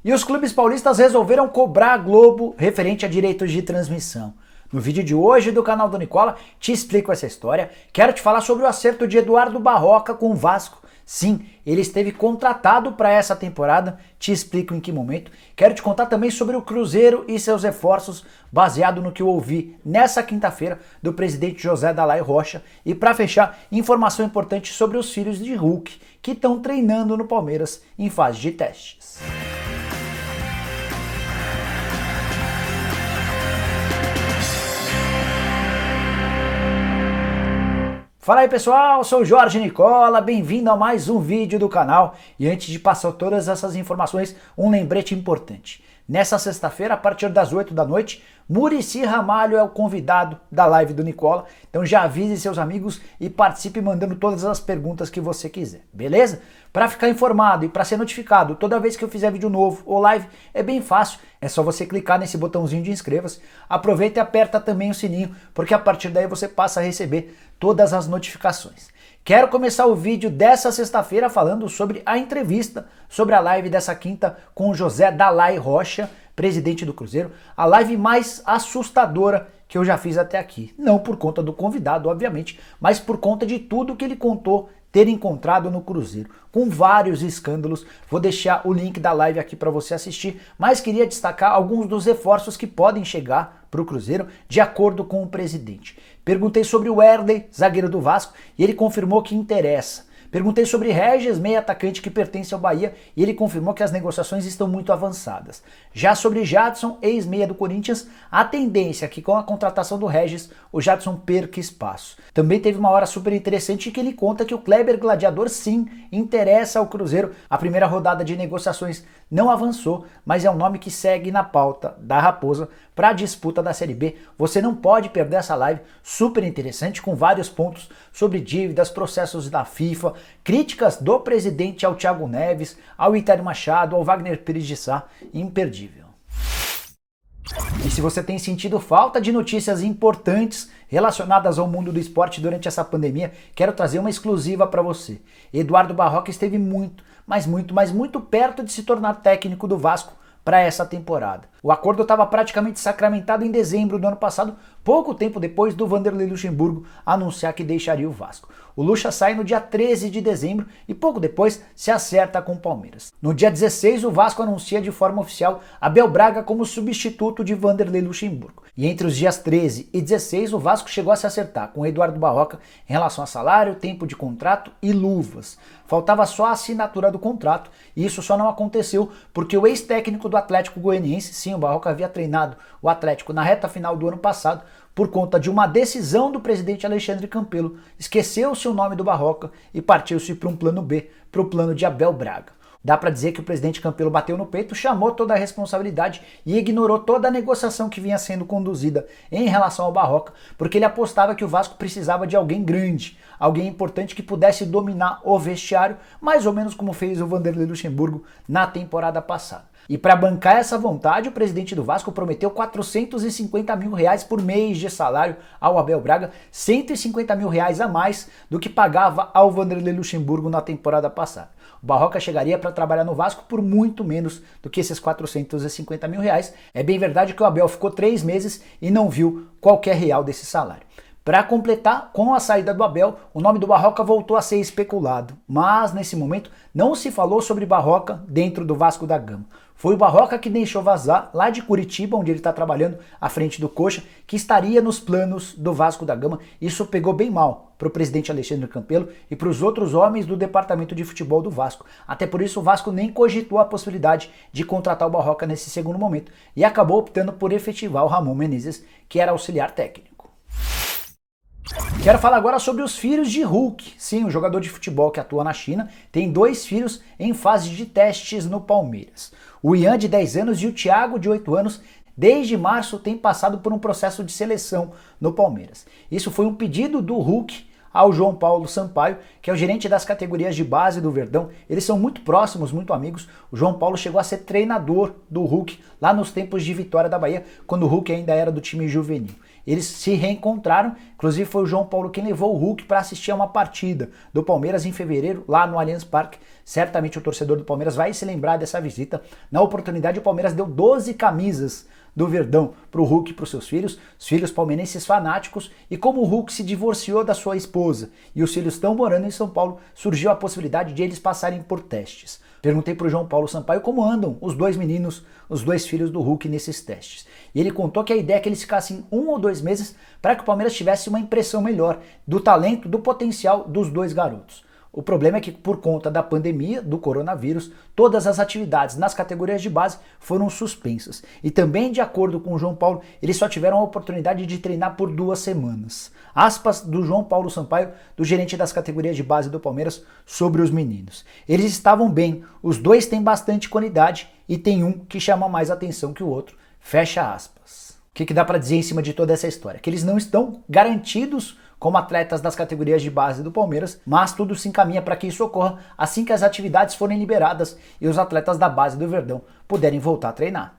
E os clubes paulistas resolveram cobrar a Globo referente a direitos de transmissão. No vídeo de hoje do canal do Nicola, te explico essa história. Quero te falar sobre o acerto de Eduardo Barroca com o Vasco. Sim, ele esteve contratado para essa temporada, te explico em que momento. Quero te contar também sobre o Cruzeiro e seus reforços, baseado no que eu ouvi nessa quinta-feira do presidente José Dalai Rocha. E para fechar, informação importante sobre os filhos de Hulk, que estão treinando no Palmeiras em fase de testes. Fala aí pessoal, sou o Jorge Nicola, bem-vindo a mais um vídeo do canal. E antes de passar todas essas informações, um lembrete importante. Nessa sexta-feira, a partir das 8 da noite, Muricy Ramalho é o convidado da live do Nicola. Então já avise seus amigos e participe mandando todas as perguntas que você quiser, beleza? Para ficar informado e para ser notificado toda vez que eu fizer vídeo novo ou live, é bem fácil. É só você clicar nesse botãozinho de inscreva-se. Aproveita e aperta também o sininho, porque a partir daí você passa a receber todas as notificações. Quero começar o vídeo dessa sexta-feira falando sobre a entrevista, sobre a live dessa quinta com o José Dalai Rocha, presidente do Cruzeiro, a live mais assustadora que eu já fiz até aqui. Não por conta do convidado, obviamente, mas por conta de tudo que ele contou ter encontrado no Cruzeiro, com vários escândalos. Vou deixar o link da live aqui para você assistir, mas queria destacar alguns dos reforços que podem chegar para o Cruzeiro, de acordo com o presidente. Perguntei sobre o Wesley, zagueiro do Vasco, e ele confirmou que interessa. Perguntei sobre Regis, meio atacante que pertence ao Bahia, e ele confirmou que as negociações estão muito avançadas. Já sobre Jadson, ex-meia do Corinthians, a tendência é que com a contratação do Regis, o Jadson perca espaço. Também teve uma hora super interessante que ele conta que o Kleber Gladiador sim interessa ao Cruzeiro. A primeira rodada de negociações não avançou, mas é um nome que segue na pauta da Raposa para a disputa da Série B. Você não pode perder essa live super interessante com vários pontos sobre dívidas, processos da FIFA, críticas do presidente ao Thiago Neves, ao Itário Machado, ao Wagner Pires de Sá, imperdível. E se você tem sentido falta de notícias importantes relacionadas ao mundo do esporte durante essa pandemia, quero trazer uma exclusiva para você. Eduardo Barroca esteve muito perto de se tornar técnico do Vasco para essa temporada. O acordo estava praticamente sacramentado em dezembro do ano passado, pouco tempo depois do Vanderlei Luxemburgo anunciar que deixaria o Vasco. O Luxa sai no dia 13 de dezembro e pouco depois se acerta com o Palmeiras. No dia 16, o Vasco anuncia de forma oficial Abel Braga como substituto de Vanderlei Luxemburgo. E entre os dias 13 e 16, o Vasco chegou a se acertar com Eduardo Barroca em relação a salário, tempo de contrato e luvas. Faltava só a assinatura do contrato, e isso só não aconteceu porque o ex-técnico do Atlético Goianiense, sim, o Barroca havia treinado o Atlético na reta final do ano passado, por conta de uma decisão do presidente Alexandre Campelo, esqueceu-se o nome do Barroca e partiu-se para um plano B, para o plano de Abel Braga. Dá para dizer que o presidente Campelo bateu no peito, chamou toda a responsabilidade e ignorou toda a negociação que vinha sendo conduzida em relação ao Barroca, porque ele apostava que o Vasco precisava de alguém grande, alguém importante que pudesse dominar o vestiário, mais ou menos como fez o Vanderlei Luxemburgo na temporada passada. E para bancar essa vontade, o presidente do Vasco prometeu 450 mil reais por mês de salário ao Abel Braga, 150 mil reais a mais do que pagava ao Vanderlei Luxemburgo na temporada passada. O Barroca chegaria para trabalhar no Vasco por muito menos do que esses 450 mil reais. É bem verdade que o Abel ficou 3 meses e não viu qualquer real desse salário. Para completar, com a saída do Abel, o nome do Barroca voltou a ser especulado, mas nesse momento não se falou sobre Barroca dentro do Vasco da Gama. Foi o Barroca que deixou vazar lá de Curitiba, onde ele está trabalhando à frente do Coxa, que estaria nos planos do Vasco da Gama. Isso pegou bem mal para o presidente Alexandre Campelo e para os outros homens do departamento de futebol do Vasco. Até por isso o Vasco nem cogitou a possibilidade de contratar o Barroca nesse segundo momento e acabou optando por efetivar o Ramon Menezes, que era auxiliar técnico. Quero falar agora sobre os filhos de Hulk. Sim, o jogador de futebol que atua na China tem 2 filhos em fase de testes no Palmeiras. O Ian, de 10 anos, e o Thiago, de 8 anos, desde março têm passado por um processo de seleção no Palmeiras. Isso foi um pedido do Hulk ao João Paulo Sampaio, que é o gerente das categorias de base do Verdão. Eles são muito próximos, muito amigos. O João Paulo chegou a ser treinador do Hulk lá nos tempos de Vitória da Bahia, quando o Hulk ainda era do time juvenil. Eles se reencontraram, inclusive foi o João Paulo quem levou o Hulk para assistir a uma partida do Palmeiras em fevereiro, lá no Allianz Parque. Certamente o torcedor do Palmeiras vai se lembrar dessa visita. Na oportunidade, o Palmeiras deu 12 camisas do Verdão para o Hulk e para os seus filhos, os filhos palmeirenses fanáticos, e como o Hulk se divorciou da sua esposa e os filhos estão morando em São Paulo, surgiu a possibilidade de eles passarem por testes. Perguntei para o João Paulo Sampaio como andam os dois meninos, os dois filhos do Hulk nesses testes. E ele contou que a ideia é que eles ficassem 1 ou 2 meses para que o Palmeiras tivesse uma impressão melhor do talento, do potencial dos dois garotos. O problema é que, por conta da pandemia, do coronavírus, todas as atividades nas categorias de base foram suspensas. E também, de acordo com o João Paulo, eles só tiveram a oportunidade de treinar por 2 semanas. Aspas do João Paulo Sampaio, do gerente das categorias de base do Palmeiras, sobre os meninos. Eles estavam bem, os dois têm bastante qualidade e tem um que chama mais atenção que o outro. Fecha aspas. O que dá para dizer em cima de toda essa história? Que eles não estão garantidos como atletas das categorias de base do Palmeiras, mas tudo se encaminha para que isso ocorra assim que as atividades forem liberadas e os atletas da base do Verdão puderem voltar a treinar.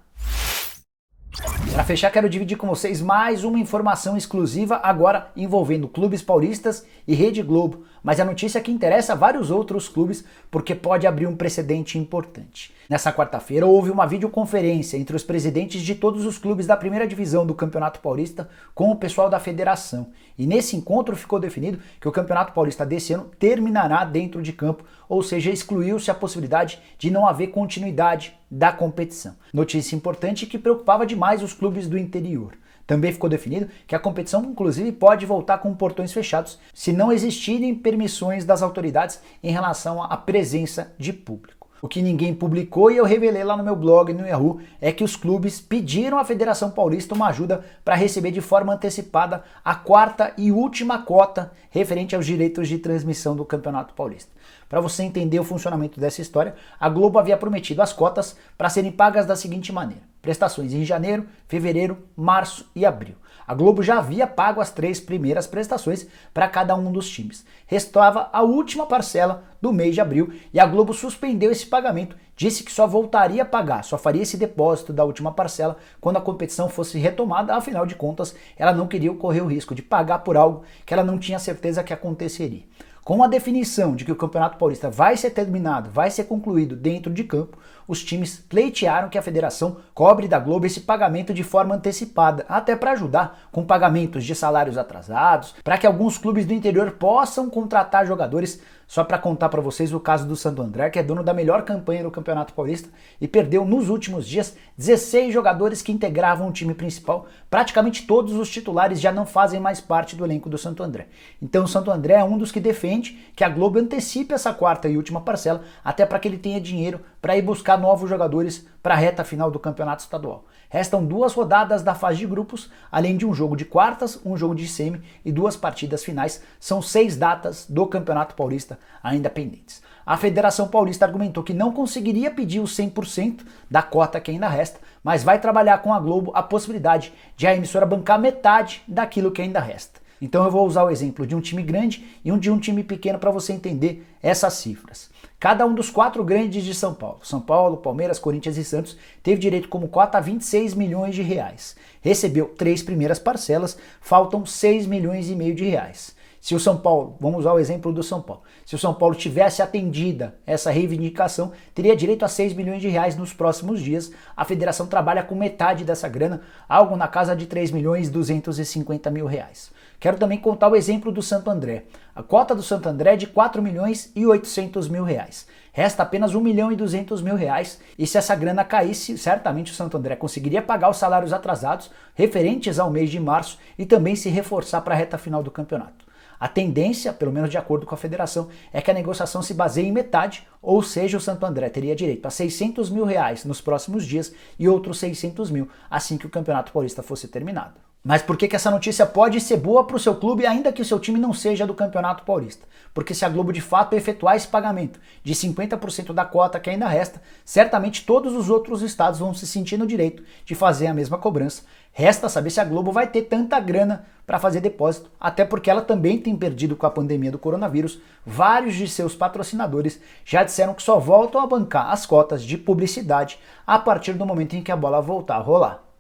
Para fechar, quero dividir com vocês mais uma informação exclusiva agora envolvendo clubes paulistas e Rede Globo, mas a notícia que interessa a vários outros clubes porque pode abrir um precedente importante. Nessa quarta-feira houve uma videoconferência entre os presidentes de todos os clubes da primeira divisão do Campeonato Paulista com o pessoal da federação. E nesse encontro ficou definido que o Campeonato Paulista desse ano terminará dentro de campo, ou seja, excluiu-se a possibilidade de não haver continuidade da competição. Notícia importante que preocupava demais os clubes do interior. Também ficou definido que a competição, inclusive, pode voltar com portões fechados se não existirem permissões das autoridades em relação à presença de público. O que ninguém publicou e eu revelei lá no meu blog no Yahoo é que os clubes pediram à Federação Paulista uma ajuda para receber de forma antecipada a 4ª e última cota referente aos direitos de transmissão do Campeonato Paulista. Para você entender o funcionamento dessa história, a Globo havia prometido as cotas para serem pagas da seguinte maneira: prestações em janeiro, fevereiro, março e abril. A Globo já havia pago as 3 primeiras prestações para cada um dos times. Restava a última parcela do mês de abril e a Globo suspendeu esse pagamento, disse que só voltaria a pagar, só faria esse depósito da última parcela quando a competição fosse retomada, afinal de contas ela não queria correr o risco de pagar por algo que ela não tinha certeza que aconteceria. Com a definição de que o Campeonato Paulista vai ser terminado, vai ser concluído dentro de campo, os times pleitearam que a federação cobre da Globo esse pagamento de forma antecipada, até para ajudar com pagamentos de salários atrasados, para que alguns clubes do interior possam contratar jogadores. Só para contar para vocês o caso do Santo André, que é dono da melhor campanha do Campeonato Paulista e perdeu nos últimos dias 16 jogadores que integravam o time principal. Praticamente todos os titulares já não fazem mais parte do elenco do Santo André. Então o Santo André é um dos que defende que a Globo antecipe essa 4ª e última parcela, até para que ele tenha dinheiro para ir buscar novos jogadores para a reta final do Campeonato Estadual. Restam 2 rodadas da fase de grupos, além de um jogo de quartas, um jogo de semi e 2 partidas finais. São 6 datas do Campeonato Paulista ainda pendentes. A Federação Paulista argumentou que não conseguiria pedir os 100% da cota que ainda resta, mas vai trabalhar com a Globo a possibilidade de a emissora bancar metade daquilo que ainda resta. Então eu vou usar o exemplo de um time grande e de um time pequeno para você entender essas cifras. Cada um dos 4 grandes de São Paulo, Palmeiras, Corinthians e Santos, teve direito como cota a 26 milhões de reais. Recebeu 3 primeiras parcelas, faltam 6 milhões e meio de reais. Se o São Paulo, vamos usar o exemplo do São Paulo, se o São Paulo tivesse atendida essa reivindicação, teria direito a 6 milhões de reais nos próximos dias. A federação trabalha com metade dessa grana, algo na casa de 3 milhões e 250 mil reais. Quero também contar o exemplo do Santo André. A cota do Santo André é de 4 milhões e 800 mil reais. Resta apenas 1 milhão e 200 mil reais, e se essa grana caísse, certamente o Santo André conseguiria pagar os salários atrasados referentes ao mês de março e também se reforçar para a reta final do campeonato. A tendência, pelo menos de acordo com a federação, é que a negociação se baseie em metade, ou seja, o Santo André teria direito a 600 mil reais nos próximos dias e outros 600 mil assim que o Campeonato Paulista fosse terminado. Mas por que que essa notícia pode ser boa para o seu clube, ainda que o seu time não seja do Campeonato Paulista? Porque se a Globo de fato efetuar esse pagamento de 50% da cota que ainda resta, certamente todos os outros estados vão se sentir no direito de fazer a mesma cobrança. Resta saber se a Globo vai ter tanta grana para fazer depósito, até porque ela também tem perdido com a pandemia do coronavírus. Vários de seus patrocinadores já disseram que só voltam a bancar as cotas de publicidade a partir do momento em que a bola voltar a rolar.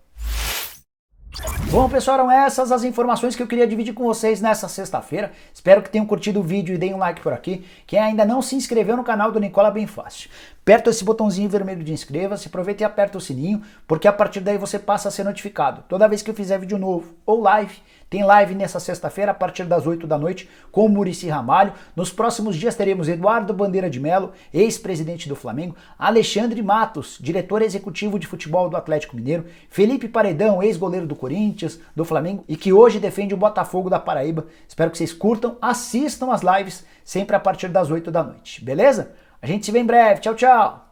Bom, pessoal, eram essas as informações que eu queria dividir com vocês nessa sexta-feira. Espero que tenham curtido o vídeo e deem um like por aqui. Quem ainda não se inscreveu no canal do Nicola é bem fácil. Aperta esse botãozinho vermelho de inscreva-se, aproveita e aperta o sininho, porque a partir daí você passa a ser notificado. Toda vez que eu fizer vídeo novo ou live, tem live nessa sexta-feira a partir das 8 da noite com o Muricy Ramalho. Nos próximos dias teremos Eduardo Bandeira de Melo, ex-presidente do Flamengo, Alexandre Matos, diretor executivo de futebol do Atlético Mineiro, Felipe Paredão, ex-goleiro do Corinthians, do Flamengo e que hoje defende o Botafogo da Paraíba. Espero que vocês curtam, assistam as lives sempre a partir das 8 da noite, beleza? A gente se vê em breve. Tchau, tchau!